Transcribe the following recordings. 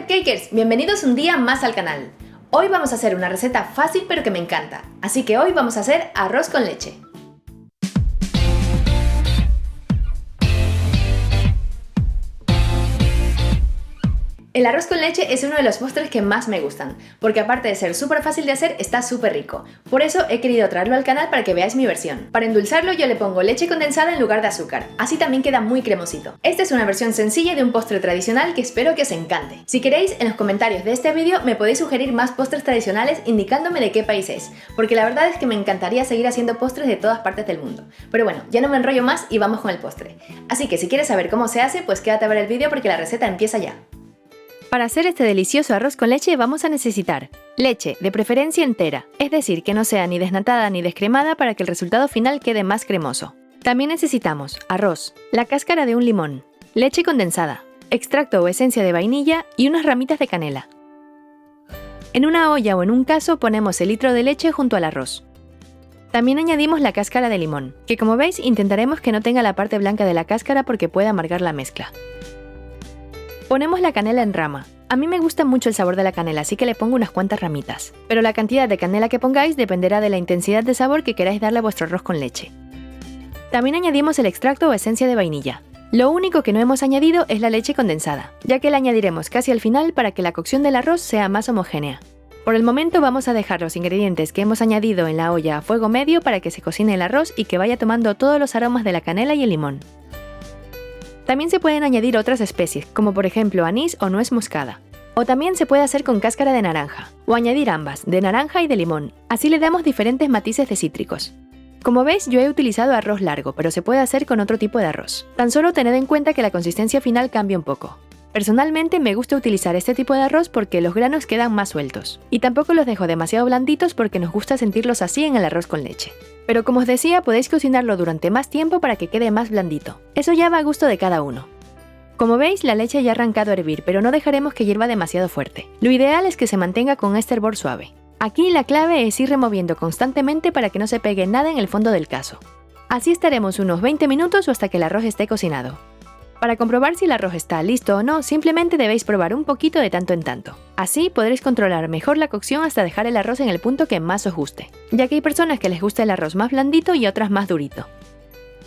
Cupcakers, bienvenidos un día más al canal. Hoy vamos a hacer una receta fácil pero que me encanta, así que hoy vamos a hacer arroz con leche. El arroz con leche es uno de los postres que más me gustan, porque aparte de ser súper fácil de hacer, está súper rico. Por eso he querido traerlo al canal para que veáis mi versión. Para endulzarlo yo le pongo leche condensada en lugar de azúcar, así también queda muy cremosito. Esta es una versión sencilla de un postre tradicional que espero que os encante. Si queréis, en los comentarios de este vídeo me podéis sugerir más postres tradicionales indicándome de qué país es, porque la verdad es que me encantaría seguir haciendo postres de todas partes del mundo. Pero bueno, ya no me enrollo más y vamos con el postre. Así que si quieres saber cómo se hace, pues quédate a ver el vídeo porque la receta empieza ya. Para hacer este delicioso arroz con leche vamos a necesitar leche, de preferencia entera, es decir, que no sea ni desnatada ni descremada para que el resultado final quede más cremoso. También necesitamos arroz, la cáscara de un limón, leche condensada, extracto o esencia de vainilla y unas ramitas de canela. En una olla o en un cazo ponemos el litro de leche junto al arroz. También añadimos la cáscara de limón, que como veis intentaremos que no tenga la parte blanca de la cáscara porque puede amargar la mezcla. Ponemos la canela en rama. A mí me gusta mucho el sabor de la canela, así que le pongo unas cuantas ramitas. Pero la cantidad de canela que pongáis dependerá de la intensidad de sabor que queráis darle a vuestro arroz con leche. También añadimos el extracto o esencia de vainilla. Lo único que no hemos añadido es la leche condensada, ya que la añadiremos casi al final para que la cocción del arroz sea más homogénea. Por el momento vamos a dejar los ingredientes que hemos añadido en la olla a fuego medio para que se cocine el arroz y que vaya tomando todos los aromas de la canela y el limón. También se pueden añadir otras especies, como por ejemplo anís o nuez moscada. O también se puede hacer con cáscara de naranja, o añadir ambas, de naranja y de limón. Así le damos diferentes matices de cítricos. Como veis, yo he utilizado arroz largo, pero se puede hacer con otro tipo de arroz. Tan solo tened en cuenta que la consistencia final cambia un poco. Personalmente me gusta utilizar este tipo de arroz porque los granos quedan más sueltos. Y tampoco los dejo demasiado blanditos porque nos gusta sentirlos así en el arroz con leche. Pero como os decía, podéis cocinarlo durante más tiempo para que quede más blandito. Eso ya va a gusto de cada uno. Como veis, la leche ya ha arrancado a hervir, pero no dejaremos que hierva demasiado fuerte. Lo ideal es que se mantenga con este hervor suave. Aquí la clave es ir removiendo constantemente para que no se pegue nada en el fondo del cazo. Así estaremos unos 20 minutos o hasta que el arroz esté cocinado. Para comprobar si el arroz está listo o no, simplemente debéis probar un poquito de tanto en tanto. Así podréis controlar mejor la cocción hasta dejar el arroz en el punto que más os guste, ya que hay personas que les gusta el arroz más blandito y otras más durito.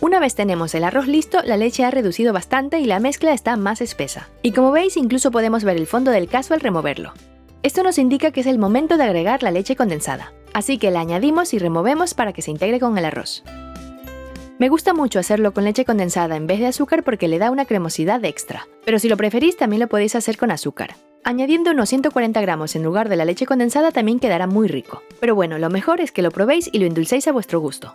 Una vez tenemos el arroz listo, la leche ha reducido bastante y la mezcla está más espesa. Y como veis, incluso podemos ver el fondo del cazo al removerlo. Esto nos indica que es el momento de agregar la leche condensada, así que la añadimos y removemos para que se integre con el arroz. Me gusta mucho hacerlo con leche condensada en vez de azúcar porque le da una cremosidad extra, pero si lo preferís también lo podéis hacer con azúcar. Añadiendo unos 140 gramos en lugar de la leche condensada también quedará muy rico. Pero bueno, lo mejor es que lo probéis y lo endulcéis a vuestro gusto.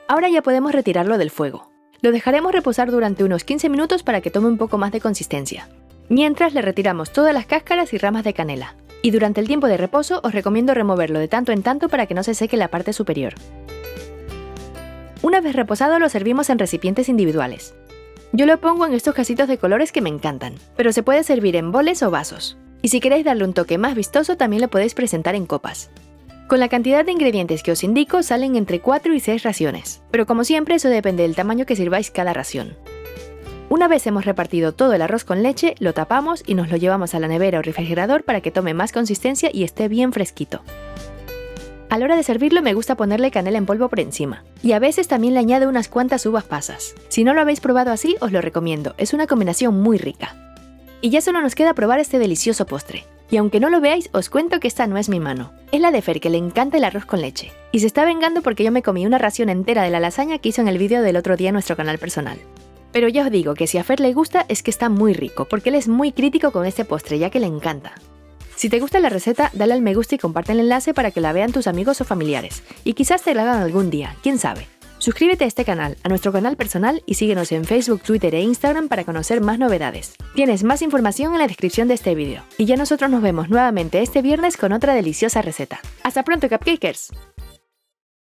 Ahora ya podemos retirarlo del fuego. Lo dejaremos reposar durante unos 15 minutos para que tome un poco más de consistencia. Mientras le retiramos todas las cáscaras y ramas de canela. Y durante el tiempo de reposo os recomiendo removerlo de tanto en tanto para que no se seque la parte superior. Una vez reposado lo servimos en recipientes individuales. Yo lo pongo en estos casitos de colores que me encantan, pero se puede servir en boles o vasos. Y si queréis darle un toque más vistoso también lo podéis presentar en copas. Con la cantidad de ingredientes que os indico salen entre 4 y 6 raciones, pero como siempre eso depende del tamaño que sirváis cada ración. Una vez hemos repartido todo el arroz con leche, lo tapamos y nos lo llevamos a la nevera o refrigerador para que tome más consistencia y esté bien fresquito. A la hora de servirlo me gusta ponerle canela en polvo por encima, y a veces también le añado unas cuantas uvas pasas. Si no lo habéis probado así, os lo recomiendo, es una combinación muy rica. Y ya solo nos queda probar este delicioso postre. Y aunque no lo veáis, os cuento que esta no es mi mano. Es la de Fer, que le encanta el arroz con leche. Y se está vengando porque yo me comí una ración entera de la lasaña que hizo en el vídeo del otro día en nuestro canal personal. Pero ya os digo que si a Fer le gusta es que está muy rico, porque él es muy crítico con este postre, ya que le encanta. Si te gusta la receta, dale al me gusta y comparte el enlace para que la vean tus amigos o familiares. Y quizás te la hagan algún día, quién sabe. Suscríbete a este canal, a nuestro canal personal y síguenos en Facebook, Twitter e Instagram para conocer más novedades. Tienes más información en la descripción de este vídeo. Y ya nosotros nos vemos nuevamente este viernes con otra deliciosa receta. ¡Hasta pronto, Cupcakers!